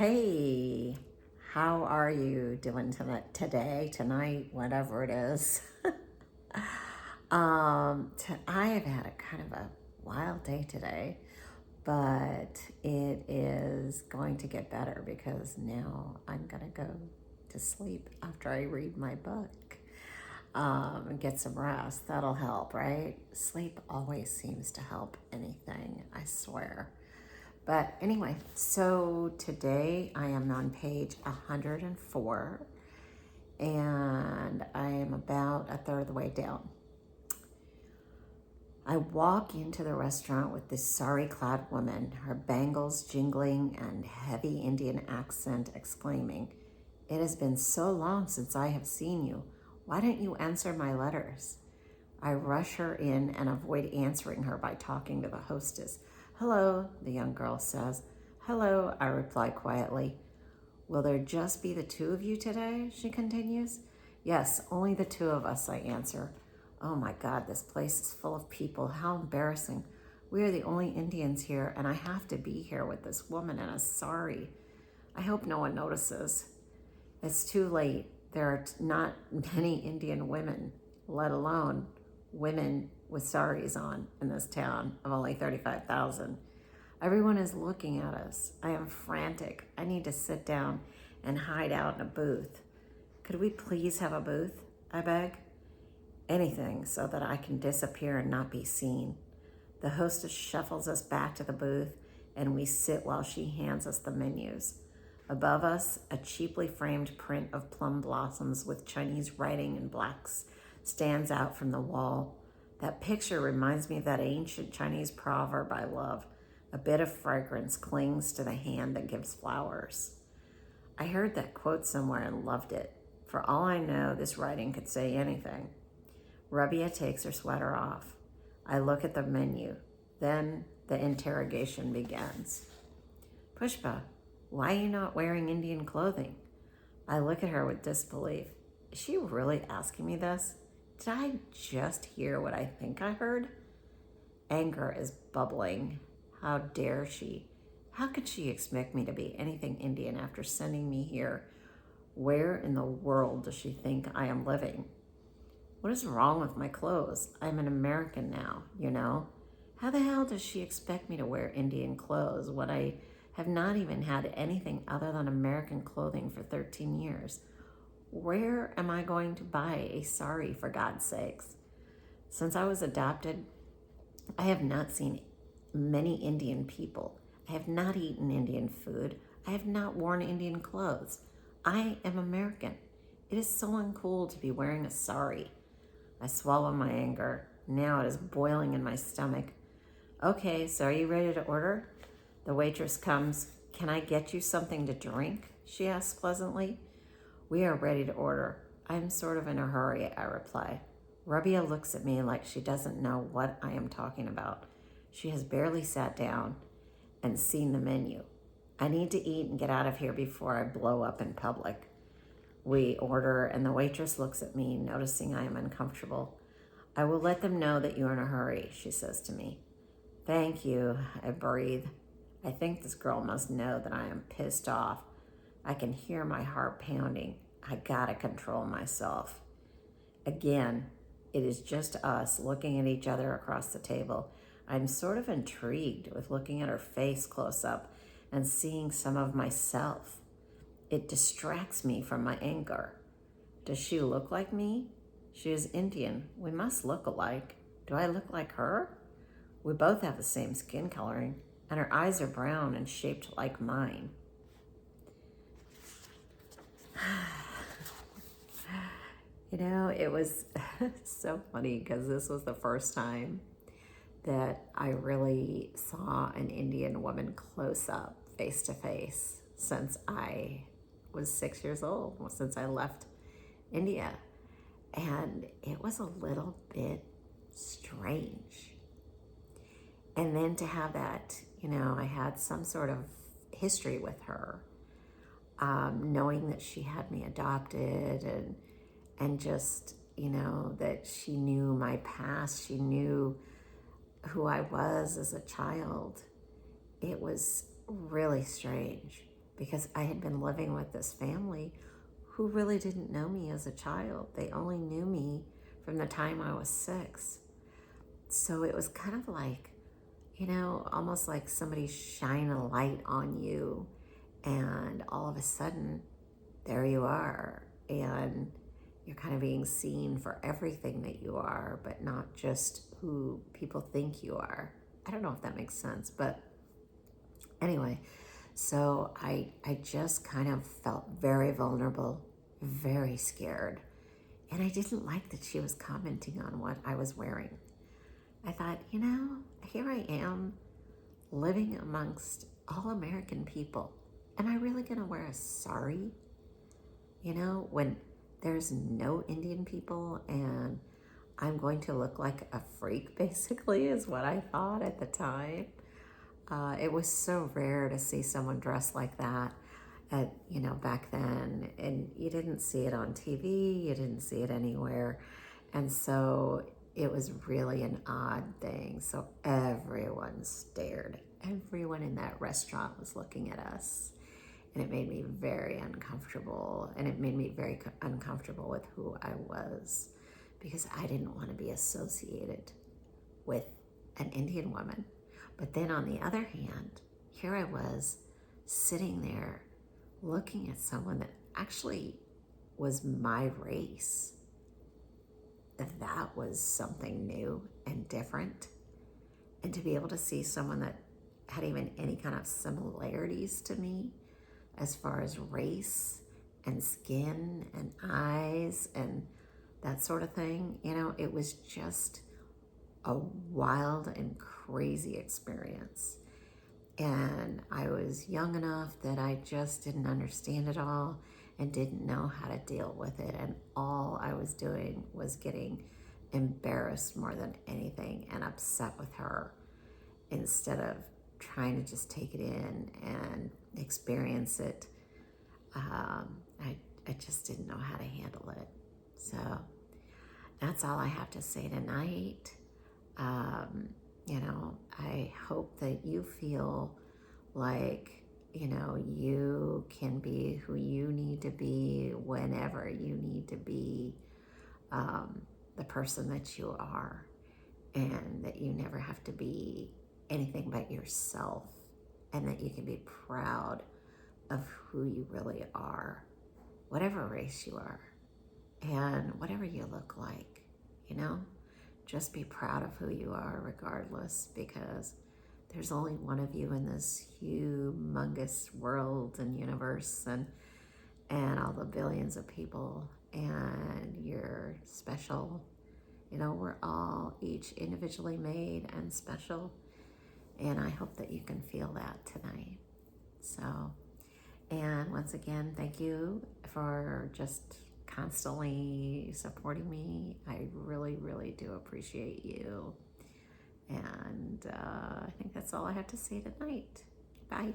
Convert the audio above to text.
Hey, how are you doing tonight, whatever it is? I have had a kind of a wild day today, but it is going to get better because now I'm gonna go to sleep after I read my book and get some rest. That'll help, right? Sleep always seems to help anything, I swear. But anyway, so today I am on page 104 and I am about a third of the way down. I walk into the restaurant with this sari-clad woman, her bangles jingling and heavy Indian accent exclaiming, "It has been so long since I have seen you. Why don't you answer my letters?" I rush her in and avoid answering her by talking to the hostess. "Hello," the young girl says. "Hello," I reply quietly. "Will there just be the two of you today?" she continues. "Yes, only the two of us," I answer. "Oh my God, this place is full of people. How embarrassing. We are the only Indians here, and I have to be here with this woman in a sari. I hope no one notices." It's too late. There are not many Indian women, let alone women with saris on in this town of only 35,000. Everyone is looking at us. I am frantic. I need to sit down and hide out in a booth. "Could we please have a booth?" I beg. "Anything so that I can disappear and not be seen." The hostess shuffles us back to the booth and we sit while she hands us the menus. Above us, a cheaply framed print of plum blossoms with Chinese writing in blacks stands out from the wall. That picture reminds me of that ancient Chinese proverb I love. A bit of fragrance clings to the hand that gives flowers. I heard that quote somewhere and loved it. For all I know, this writing could say anything. Rabia takes her sweater off. I look at the menu. Then the interrogation begins. "Pushpa, why are you not wearing Indian clothing?" I look at her with disbelief. Is she really asking me this? Did I just hear what I think I heard? Anger is bubbling. How dare she? How could she expect me to be anything Indian after sending me here? Where in the world does she think I am living? What is wrong with my clothes? I'm an American now, you know? How the hell does she expect me to wear Indian clothes when I have not even had anything other than American clothing for 13 years? Where am I going to buy a sari, for God's sakes? Since I was adopted, I have not seen many Indian people. I have not eaten Indian food. I have not worn Indian clothes. I am American. It is so uncool to be wearing a sari. I swallow my anger. Now it is boiling in my stomach. "Okay, so are you ready to order?" The waitress comes. "Can I get you something to drink?" she asks pleasantly. "We are ready to order. I'm sort of in a hurry," I reply. Rabia looks at me like she doesn't know what I am talking about. She has barely sat down and seen the menu. I need to eat and get out of here before I blow up in public. We order, and the waitress looks at me, noticing I am uncomfortable. "I will let them know that you're in a hurry," she says to me. "Thank you," I breathe. I think this girl must know that I am pissed off. I can hear my heart pounding. I gotta control myself. Again, it is just us looking at each other across the table. I'm sort of intrigued with looking at her face close up and seeing some of myself. It distracts me from my anger. Does she look like me? She is Indian. We must look alike. Do I look like her? We both have the same skin coloring, and her eyes are brown and shaped like mine. You know, it was so funny because this was the first time that I really saw an Indian woman close up, face to face, since I was 6 years old, since I left India. And it was a little bit strange. And then to have that, you know, I had some sort of history with her, knowing that she had me adopted and just, you know, that she knew my past, she knew who I was as a child. It was really strange because I had been living with this family who really didn't know me as a child. They only knew me from the time I was 6. So it was kind of like, almost like somebody shine a light on you, and all of a sudden, there you are, and you're kind of being seen for everything that you are, but not just who people think you are. I don't know if that makes sense, but anyway, so I just kind of felt very vulnerable, very scared, and I didn't like that she was commenting on what I was wearing. I thought, here I am living amongst all American people. Am I really gonna wear a sari? When there's no Indian people and I'm going to look like a freak, basically, is what I thought at the time. It was so rare to see someone dressed like that back then. And you didn't see it on TV, you didn't see it anywhere. And so it was really an odd thing. So everyone stared. Everyone in that restaurant was looking at us. And it made me very uncomfortable. And it made me very uncomfortable with who I was, because I didn't want to be associated with an Indian woman. But then on the other hand, here I was sitting there looking at someone that actually was my race. That was something new and different. And to be able to see someone that had even any kind of similarities to me as far as race and skin and eyes and that sort of thing, it was just a wild and crazy experience. And I was young enough that I just didn't understand it all and didn't know how to deal with it. And all I was doing was getting embarrassed more than anything and upset with her, instead of trying to just take it in and experience it. I just didn't know how to handle it. So that's all I have to say tonight. I hope that you feel like, you can be who you need to be whenever you need to be the person that you are, and that you never have to be anything but yourself, and that you can be proud of who you really are, whatever race you are, and whatever you look like, just be proud of who you are regardless, because there's only one of you in this humongous world and universe, and all the billions of people, and you're special. We're all each individually made and special, and I hope that you can feel that tonight. So, and once again, thank you for just constantly supporting me. I really, really do appreciate you. And I think that's all I have to say tonight. Bye.